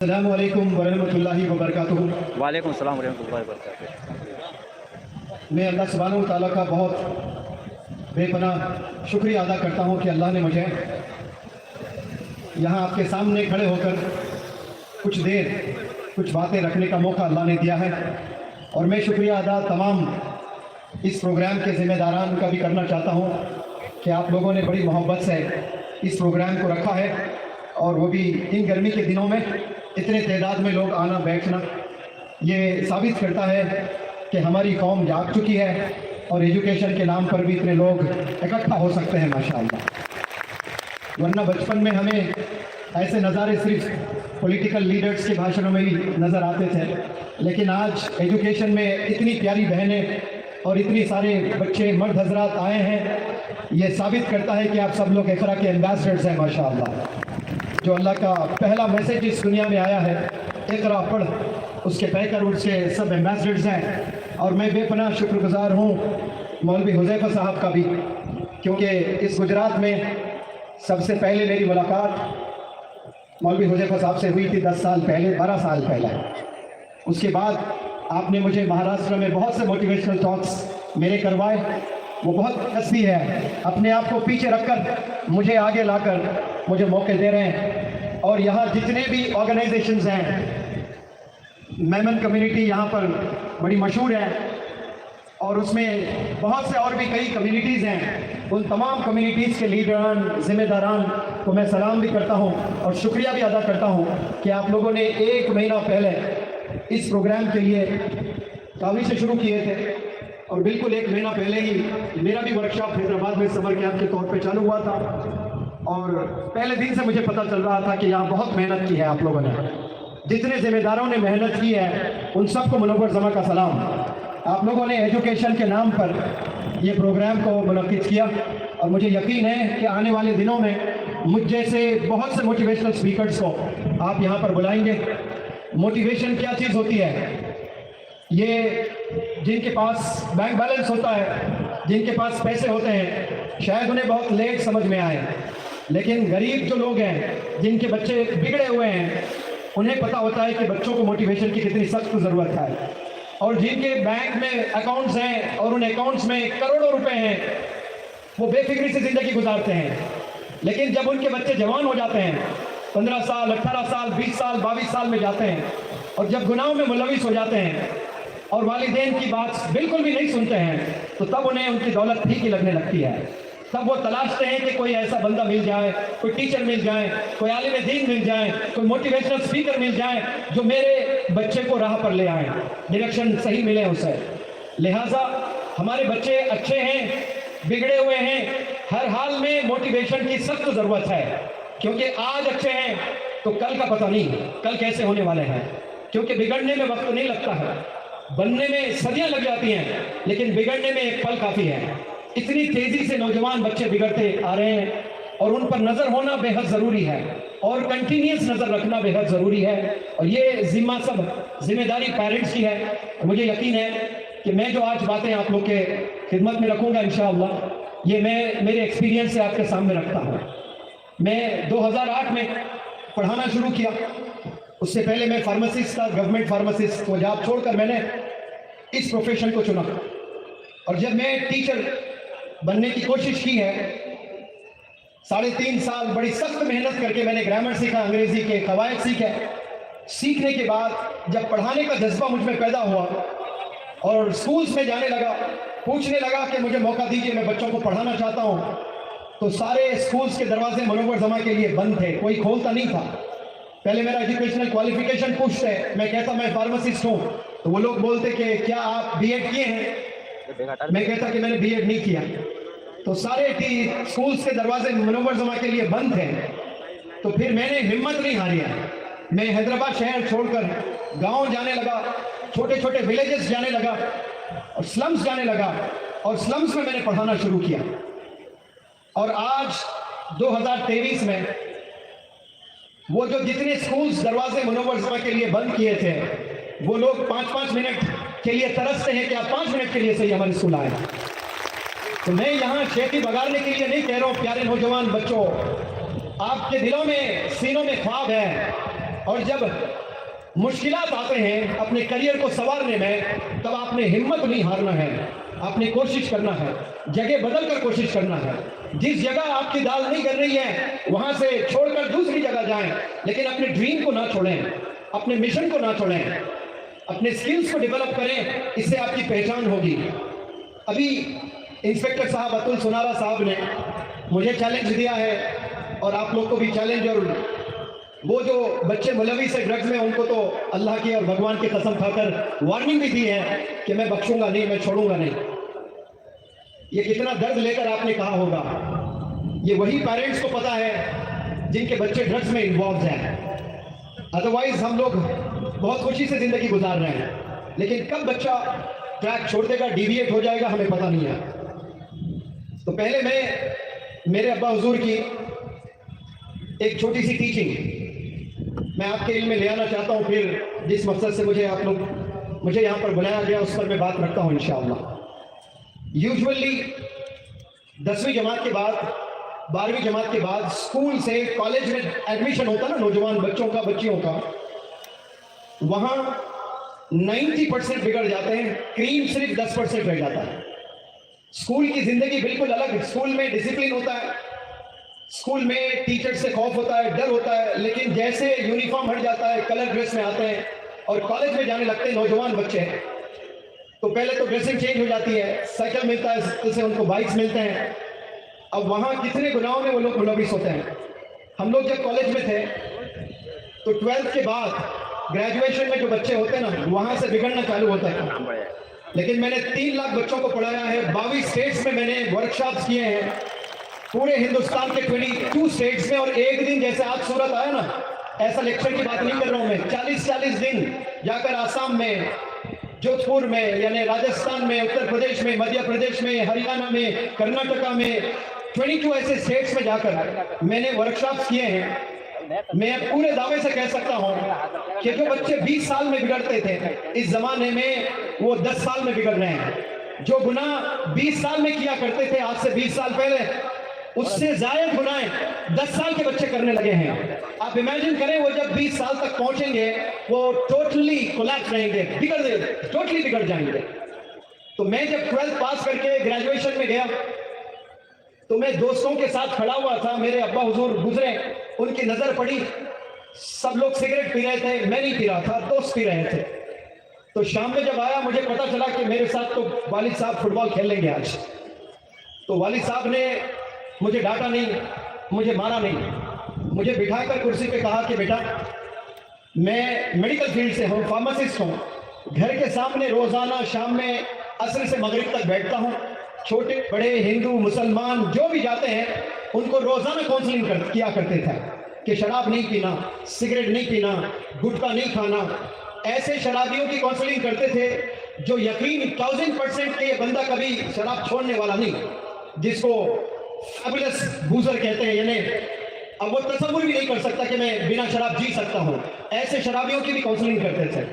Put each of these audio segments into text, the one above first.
अस्सलामु अलैकुम वरहमतुल्लाहि वबरकातुहू। वालेकुम सलाम वरहमतुल्लाहि वबरकातुहू। मैं अल्लाह सुब्हानहू तआला का बहुत बेपनाह शुक्रिया अदा करता हूँ कि अल्लाह ने मुझे यहाँ आपके सामने खड़े होकर कुछ देर कुछ बातें रखने का मौका अल्लाह ने दिया है। और मैं शुक्रिया अदा तमाम इस प्रोग्राम के ज़िम्मेदारान का भी करना चाहता हूँ कि आप लोगों ने बड़ी मोहब्बत से इस प्रोग्राम को रखा है, और वो भी इन गर्मी के दिनों में इतने तादाद में लोग आना बैठना, ये साबित करता है कि हमारी कौम जाग चुकी है और एजुकेशन के नाम पर भी इतने लोग इकट्ठा हो सकते हैं माशाअल्लाह। वरना बचपन में हमें ऐसे नज़ारे सिर्फ पॉलिटिकल लीडर्स के भाषणों में ही नज़र आते थे, लेकिन आज एजुकेशन में इतनी प्यारी बहनें और इतनी सारे बच्चे मर्द हजरात आए हैं, ये साबित करता है कि आप सब लोग इक़रा के एम्बेसडर्स हैं माशाअल्लाह। जो अल्लाह का पहला मैसेज इस दुनिया में आया है, इक़रा पढ़, उसके पैकर उसके सब एम्बेसडर्स हैं। और मैं बेपनाह शुक्रगुजार हूँ मौलवी हुज़ैफ़ा साहब का भी, क्योंकि इस गुजरात में सबसे पहले मेरी मुलाकात मौलवी हुज़ैफ़ा साहब से हुई थी 10 साल पहले, 12 साल पहले। उसके बाद आपने मुझे महाराष्ट्र में बहुत से मोटिवेशनल टॉक्स मेरे करवाए। वो बहुत हंसी है, अपने आप को पीछे रखकर मुझे आगे लाकर मुझे मौके दे रहे हैं। और यहाँ जितने भी ऑर्गेनाइजेशंस हैं, मेमन कम्युनिटी यहाँ पर बड़ी मशहूर है, और उसमें बहुत से और भी कई कम्युनिटीज़ हैं। उन तमाम कम्युनिटीज़ के लीडरान ज़िम्मेदारान को मैं सलाम भी करता हूँ और शुक्रिया भी अदा करता हूँ कि आप लोगों ने 1 महीना पहले इस प्रोग्राम के लिए काफ़ी से शुरू किए थे। और बिल्कुल 1 महीना पहले ही मेरा भी वर्कशॉप हैदराबाद में समर कैंप के तौर पे चालू हुआ था, और पहले दिन से मुझे पता चल रहा था कि यहाँ बहुत मेहनत की है आप लोगों ने। जितने ज़िम्मेदारों ने मेहनत की है उन सबको मुनव्वर जमा का सलाम। आप लोगों ने एजुकेशन के नाम पर ये प्रोग्राम को मुनक्किद किया, और मुझे यकीन है कि आने वाले दिनों में मुझ जैसे बहुत से मोटिवेशनल स्पीकर्स को आप यहाँ पर बुलाएंगे। मोटिवेशन क्या चीज़ होती है? ये जिनके पास बैंक बैलेंस होता है, जिनके पास पैसे होते हैं, शायद उन्हें बहुत लेट समझ में आए, लेकिन गरीब जो लोग हैं, जिनके बच्चे बिगड़े हुए हैं, उन्हें पता होता है कि बच्चों को मोटिवेशन की कितनी सख्त ज़रूरत है। और जिनके बैंक में अकाउंट्स हैं और उन अकाउंट्स में करोड़ों रुपए हैं, वो बेफिक्री से ज़िंदगी गुजारते हैं। लेकिन जब उनके बच्चे जवान हो जाते हैं, 15 साल, 18 साल, 20 साल, 22 साल में जाते हैं, और जब गुनाहों में मुलविस हो जाते हैं और वालिदैन की बात बिल्कुल भी नहीं सुनते हैं, तो तब उन्हें उनकी दौलत फीकी लगने लगती है। तब वो तलाशते हैं कि कोई ऐसा बंदा मिल जाए, कोई टीचर मिल जाए, कोई आलिम दीन मिल जाए, कोई मोटिवेशनल स्पीकर मिल जाए जो मेरे बच्चे को राह पर ले आए, डायरेक्शन सही मिले उसे। लिहाजा हमारे बच्चे अच्छे हैं, बिगड़े हुए हैं, हर हाल में मोटिवेशन की सख्त ज़रूरत है, क्योंकि आज अच्छे हैं तो कल का पता नहीं कल कैसे होने वाले हैं। क्योंकि बिगड़ने में वक्त नहीं लगता है, बनने में सदियाँ लग जाती हैं, लेकिन बिगड़ने में एक पल काफ़ी है। इतनी तेज़ी से नौजवान बच्चे बिगड़ते आ रहे हैं, और उन पर नज़र होना बेहद ज़रूरी है, और कंटिन्यूस नज़र रखना बेहद ज़रूरी है। और ये ज़िम्मा सब जिम्मेदारी पेरेंट्स की है। और मुझे यकीन है कि मैं जो आज बातें आप लोग के खिदमत में रखूँगा इंशाअल्लाह, ये मैं मेरे एक्सपीरियंस से आपके सामने रखता हूँ। मैं 2008 में पढ़ाना शुरू किया। उससे पहले मैं फार्मासिस्ट था, गवर्नमेंट फार्मासिस्ट, वो जॉब छोड़कर मैंने इस प्रोफेशन को चुना। और जब मैं टीचर बनने की कोशिश की है, 3.5 साल बड़ी सख्त मेहनत करके मैंने ग्रामर सीखा, अंग्रेजी के कवायद सीखे। सीखने के बाद जब पढ़ाने का जज्बा मुझ में पैदा हुआ और स्कूल्स में जाने लगा, पूछने लगा कि मुझे मौका दीजिए, मैं बच्चों को पढ़ाना चाहता हूँ, तो सारे स्कूल्स के दरवाजे मुनव्वर जमा के लिए बंद थे, कोई खोलता नहीं था। पहले मेरा एजुकेशनल क्वालिफिकेशन पूछते, मैं कहता मैं फार्मासिस्ट हूँ, तो वो लोग बोलते कि क्या आप बीएड किए हैं? मैं कहता कि मैंने बीएड नहीं किया। तो सारे स्कूल्स के दरवाजे मुनव्वर जमा के लिए बंद थे। तो फिर मैंने हिम्मत नहीं हारी, मैं हैदराबाद शहर छोड़कर गांव जाने लगा, छोटे छोटे विलेजेस जाने लगा और स्लम्स जाने लगा, और स्लम्स में मैंने पढ़ाना शुरू किया। और आज 2023 में वो जो जितने स्कूल्स दरवाजे मुनव्वर जमा के लिए बंद किए थे, वो लोग 5-5 मिनट के लिए तरसते हैं कि आप 5 मिनट के लिए सही हमारे स्कूल आए। तो मैं यहाँ शेखी बगाड़ने के लिए नहीं कह रहा हूँ, प्यारे नौजवान बच्चों, आपके दिलों में, सीनों में ख्वाब है, और जब मुश्किलात आते हैं अपने करियर को संवारने में, तब आपने हिम्मत नहीं हारना है, आपने कोशिश करना है, जगह बदल कर कोशिश करना है। जिस जगह आपकी दाल नहीं कर रही है वहां से छोड़कर दूसरी जगह जाएं, लेकिन अपने ड्रीम को ना छोड़ें, अपने मिशन को ना छोड़ें, अपने स्किल्स को डेवलप करें, इससे आपकी पहचान होगी। अभी इंस्पेक्टर साहब अतुल सुनारा साहब ने मुझे चैलेंज दिया है और आप लोग को भी चैलेंज, और वो जो बच्चे मुलविस है ड्रग्स में, उनको तो अल्लाह की और भगवान की कसम खाकर वार्निंग भी दी है कि मैं बख्शूंगा नहीं, मैं छोड़ूंगा नहीं। ये कितना दर्द लेकर आपने कहा होगा। ये वही पेरेंट्स को पता है जिनके बच्चे ड्रग्स में इन्वॉल्व हैं। अदरवाइज हम लोग बहुत खुशी से जिंदगी गुजार रहे हैं, लेकिन कब बच्चा ट्रैक छोड़ देगा, डिविएट हो जाएगा, हमें पता नहीं है। तो पहले मैं मेरे अब्बा हुजूर की एक छोटी सी टीचिंग मैं आपके इल्म में ले आना चाहता हूँ। फिर जिस मकसद से मुझे यहाँ पर बुलाया गया उस पर मैं बात रखता हूँ इंशाअल्लाह। यूजुअली 10वीं जमात के बाद, 12वीं जमात के बाद स्कूल से कॉलेज में एडमिशन होता ना नौजवान बच्चों का, बच्चियों का, वहां 90% बिगड़ जाते हैं, क्रीम सिर्फ 10% रह जाता है। स्कूल की जिंदगी बिल्कुल अलग। स्कूल में डिसिप्लिन होता है, स्कूल में टीचर से खौफ होता है, डर होता है, लेकिन जैसे यूनिफॉर्म हट जाता है, कलर ड्रेस में आते हैं और कॉलेज में जाने लगते हैं नौजवान बच्चे, तो पहले तो ड्रेसिंग चेंज हो जाती है, साइकिल मिलता है, जैसे उनको बाइक्स मिलते हैं। अब वहाँ कितने गुनाहों में वो लोग मुलविस होते हैं। हम लोग जब कॉलेज में थे तो 12th के बाद ग्रेजुएशन में जो बच्चे होते हैं ना, वहाँ से बिगड़ना चालू होता है। लेकिन मैंने 3 लाख बच्चों को पढ़ाया है, 22 स्टेट्स में मैंने वर्कशॉप्स किए हैं, पूरे हिंदुस्तान के 22 स्टेट्स में। और एक दिन जैसे आज सूरत आया ना, ऐसा लेक्चर की बात नहीं कर रहा हूँ मैं, 40-40 दिन जाकर आसाम में, जोधपुर में, यानी राजस्थान में, उत्तर प्रदेश में, मध्य प्रदेश में, हरियाणा में, कर्नाटका में, 22 ऐसे स्टेट्स में जाकर मैंने वर्कशॉप्स किए हैं। मैं पूरे दावे से कह सकता हूं कि जो बच्चे 20 साल में बिगड़ते थे, इस जमाने में वो 10 साल में बिगड़ रहे हैं। जो गुनाह 20 साल में किया करते थे आज से 20 साल पहले, उससे ज्यादा गुनाह 10 साल के बच्चे करने लगे हैं। आप इमेजिन करें, वो जब 20 साल तक पहुंचेंगे वो टोटली कोलैप्स रहेंगे, टोटली बिगड़ जाएंगे। तो मैं जब 12th पास करके ग्रेजुएशन में गया तो मैं दोस्तों के साथ खड़ा हुआ था, मेरे अब्बा हुजूर गुजरे, उनकी नजर पड़ी, सब लोग सिगरेट पी रहे थे, मैं नहीं पी रहा था, दोस्त पी रहे थे। तो शाम में जब आया मुझे पता चला कि मेरे साथ तो वालिद साहब फुटबॉल खेल लेंगे आज। तो वालिद साहब ने मुझे डांटा नहीं, मुझे मारा नहीं, मुझे बिठाकर कुर्सी पे कहा कि बेटा, मैं मेडिकल फील्ड से हूँ, फार्मासिस्ट हूँ, घर के सामने रोजाना शाम में असर से मगरिब तक बैठता हूँ। छोटे बड़े हिंदू मुसलमान जो भी जाते हैं उनको रोजाना काउंसलिंग किया करते थे कि शराब नहीं पीना, सिगरेट नहीं पीना, गुटखा नहीं खाना। ऐसे शराबियों की काउंसलिंग करते थे जो यकीन 1000% के ये बंदा कभी शराब छोड़ने वाला नहीं, जिसको फैबुलस बूजर कहते हैं, यानी अब वो तसव्वुर भी नहीं कर सकता कि मैं बिना शराब जी सकता हूं। ऐसे शराबियों की भी काउंसलिंग करते थे।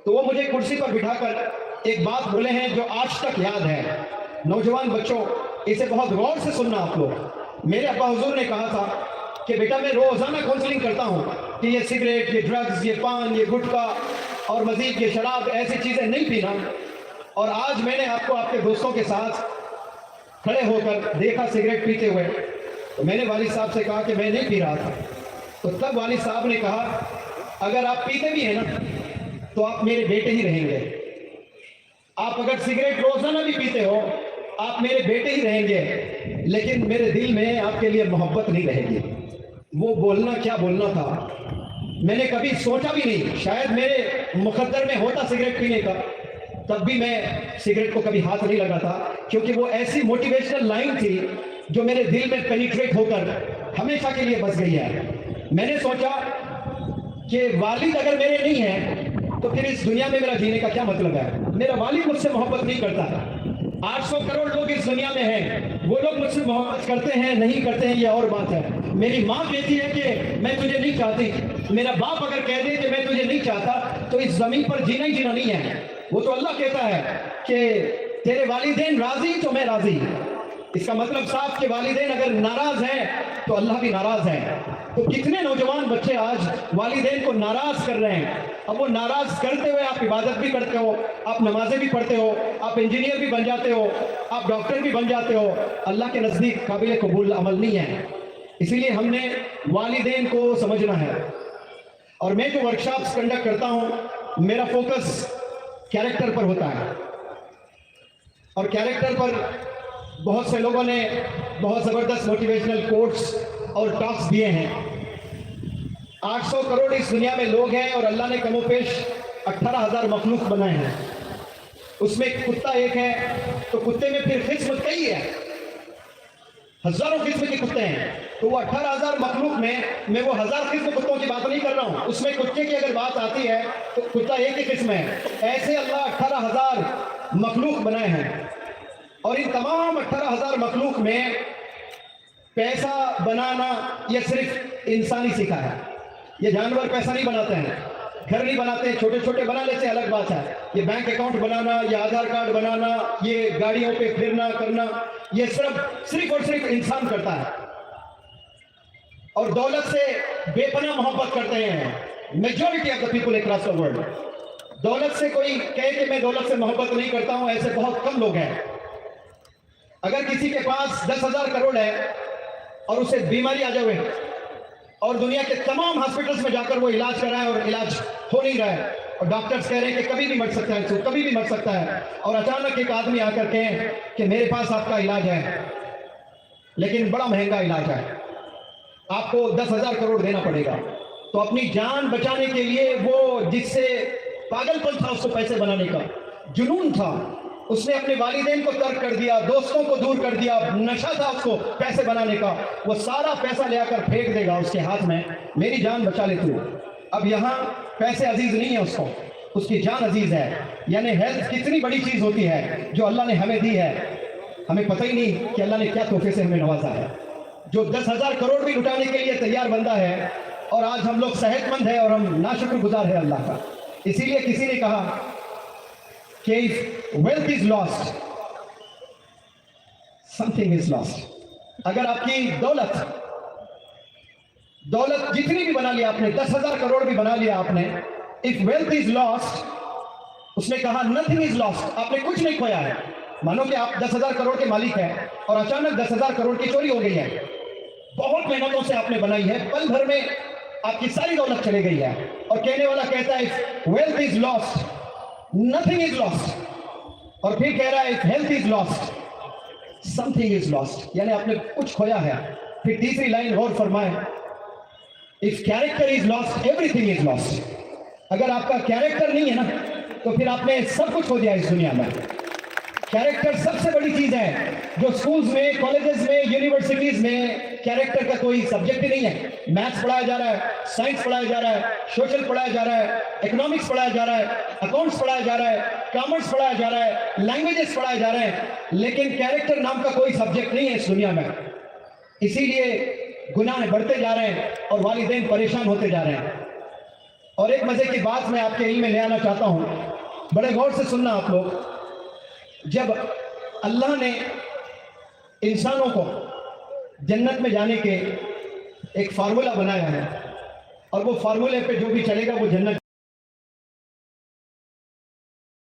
तो वो मुझे कुर्सी पर बिठाकर एक बात बोले हैं जो आज तक याद है। नौजवान बच्चों, इसे बहुत गौर से सुनना आप लोग। मेरे अब्बा हुजूर ने कहा था कि बेटा, मैं रोजाना काउंसलिंग करता हूं कि ये सिगरेट, ये ड्रग्स, ये पान, ये गुटखा और मजीद ये शराब, ऐसी चीजें नहीं पीना। और आज मैंने आपको आपके दोस्तों के साथ खड़े होकर देखा सिगरेट पीते हुए, तो मैंने वालिद साहब से कहा कि मैं नहीं पी रहा था। तो तब वालिद साहब ने कहा, अगर आप पीते भी हैं ना तो आप मेरे बेटे ही रहेंगे। आप अगर सिगरेट रोजाना भी पीते हो, आप मेरे बेटे ही रहेंगे, लेकिन मेरे दिल में आपके लिए मोहब्बत नहीं रहेगी। वो बोलना क्या बोलना था, मैंने कभी सोचा भी नहीं। शायद मेरे मुकद्दर में होता सिगरेट पीने का, तब भी मैं सिगरेट को कभी हाथ नहीं लगाता, क्योंकि वो ऐसी मोटिवेशनल लाइन थी जो मेरे दिल में पेनिट्रेट होकर हमेशा के लिए बस गई है। मैंने सोचा कि वालिद अगर मेरे नहीं है तो फिर इस दुनिया में मेरा जीने का क्या मतलब है। मेरा वालिद मुझसे मोहब्बत नहीं करता। 800 करोड़ लोग इस दुनिया में हैं, वो लोग मुझसे मोहब्बत करते हैं नहीं करते हैं ये और बात है। मेरी माँ कहती है कि मैं तुझे नहीं चाहती, मेरा बाप अगर कह दे कि मैं तुझे नहीं चाहता तो इस जमीन पर जीना ही जीना नहीं है। वो तो अल्लाह कहता है कि तेरे वालिदैन राजी तो मैं राजी। इसका मतलब साफ कि वालिदैन अगर नाराज हैं तो अल्लाह भी नाराज है। तो कितने नौजवान बच्चे आज वालिदैन को नाराज कर रहे हैं। अब वो नाराज करते हुए आप इबादत भी करते हो, आप नमाजें भी पढ़ते हो, आप इंजीनियर भी बन जाते हो, आप डॉक्टर भी बन जाते हो, अल्लाह के नज़दीक काबिल कबूल अमल नहीं है। इसीलिए हमने वालिदैन को समझना है। और मैं जो वर्कशॉप्स कंडक्ट करता हूं, मेरा फोकस कैरेक्टर पर होता है। और कैरेक्टर पर बहुत से लोगों ने बहुत ज़बरदस्त मोटिवेशनल कोट्स और टॉक्स दिए हैं। 800 करोड़ इस दुनिया में लोग हैं और अल्लाह ने कमोपेश 18,000 मखलूक बनाए हैं। उसमें कुत्ता एक है, तो कुत्ते में फिर किस्म कई है, हजारों किस्म के कुत्ते हैं। तो वो 18,000 मखलूक में मैं वो 1000 किस्म कुत्तों की बात नहीं कर रहा हूं। उसमें कुत्ते की अगर बात आती है तो कुत्ता एक ही किस्म है। ऐसे अल्लाह 18,000 मखलूक बनाए हैं और इन तमाम 18,000 मखलूक में पैसा बनाना यह सिर्फ इंसानी सीखा है। ये जानवर पैसा नहीं बनाते हैं, घर नहीं बनाते हैं, छोटे छोटे बना लेते हैं, अलग बात है। ये बैंक अकाउंट बनाना, ये आधार कार्ड बनाना, ये गाड़ियों पे फिरना करना, ये सिर्फ और सिर्फ इंसान करता है। और दौलत से बेपनाह मोहब्बत करते हैं majority of the people across the world. दौलत से कोई कहे कि मैं दौलत से मोहब्बत नहीं करता हूं, ऐसे बहुत कम लोग हैं। अगर किसी के पास 10,000 करोड़ है और उसे बीमारी आ जाए और दुनिया के तमाम हॉस्पिटल्स में जाकर वो इलाज कराए और इलाज हो नहीं रहा है और डॉक्टर्स कह रहे हैं कि कभी भी मर सकता है, तो कभी भी मर सकता है, और अचानक एक आदमी आकर कहे कि मेरे पास आपका इलाज है लेकिन बड़ा महंगा इलाज है, आपको 10,000 करोड़ देना पड़ेगा। तो अपनी जान बचाने के लिए वो जिससे पागलपन था उसको पैसे बनाने का जुनून था, उसने अपने वालिदैन को तर्क कर दिया, दोस्तों को दूर कर दिया, नशा था उसको पैसे बनाने का, वो सारा पैसा ले आकर फेंक देगा उसके हाथ में, मेरी जान बचा ले तू। अब यहाँ पैसे अजीज नहीं है उसको, उसकी जान अजीज है। यानी हेल्थ कितनी बड़ी चीज होती है जो अल्लाह ने हमें दी है, हमें पता ही नहीं कि अल्लाह ने क्या तोहफे से हमें नवाजा है। जो 10,000 करोड़ भी लुटाने के लिए तैयार बंदा है और आज हम लोग सेहतमंद है और हम नाशुक्रगुजार है अल्लाह का। इसीलिए किसी ने कहा कि if wealth is lost something is lost. अगर आपकी दौलत जितनी भी बना लिया आपने, 10,000 करोड़ भी बना लिया आपने, इफ वेल्थ इज लॉस्ट, उसने कहा नथिंग इज लॉस्ट, आपने कुछ नहीं खोया है। मानो कि आप 10,000 करोड़ के मालिक हैं और अचानक 10,000 करोड़ की चोरी हो गई है, बहुत मेहनतों से आपने बनाई है, पल भर में आपकी सारी दौलत चली गई है। और कहने वाला कहता है if wealth is lost nothing is lost, और फिर कह रहा है if health is lost something is lost, यानी आपने कुछ खोया है। फिर तीसरी लाइन और फरमाए if character is lost everything is lost. अगर आपका कैरेक्टर नहीं है ना तो फिर आपने सब कुछ खो दिया इस दुनिया में। कैरेक्टर सबसे बड़ी चीज है जो स्कूल्स में, कॉलेजेस में, यूनिवर्सिटीज में कैरेक्टर का कोई सब्जेक्ट ही नहीं है। मैथ्स पढ़ाया जा रहा है, साइंस पढ़ाया जा रहा है, सोशल पढ़ाया जा रहा है, इकोनॉमिक्स पढ़ाया जा रहा है, अकाउंट्स पढ़ाया जा रहा है, कॉमर्स पढ़ाया जा रहा है, लैंग्वेजेस पढ़ाए जा रहे हैं, लेकिन कैरेक्टर नाम का कोई सब्जेक्ट नहीं है इस दुनिया में। इसीलिए गुनाह बढ़ते जा रहे हैं और वालिदैन परेशान होते जा रहे हैं। और एक मजे की बात मैं आपके इल्म में ले आना चाहता हूं, बड़े गौर से सुनना आप लोग। जब अल्लाह ने इंसानों को जन्नत में जाने के एक फार्मूला बनाया है और वो फार्मूले पे जो भी चलेगा वो जन्नत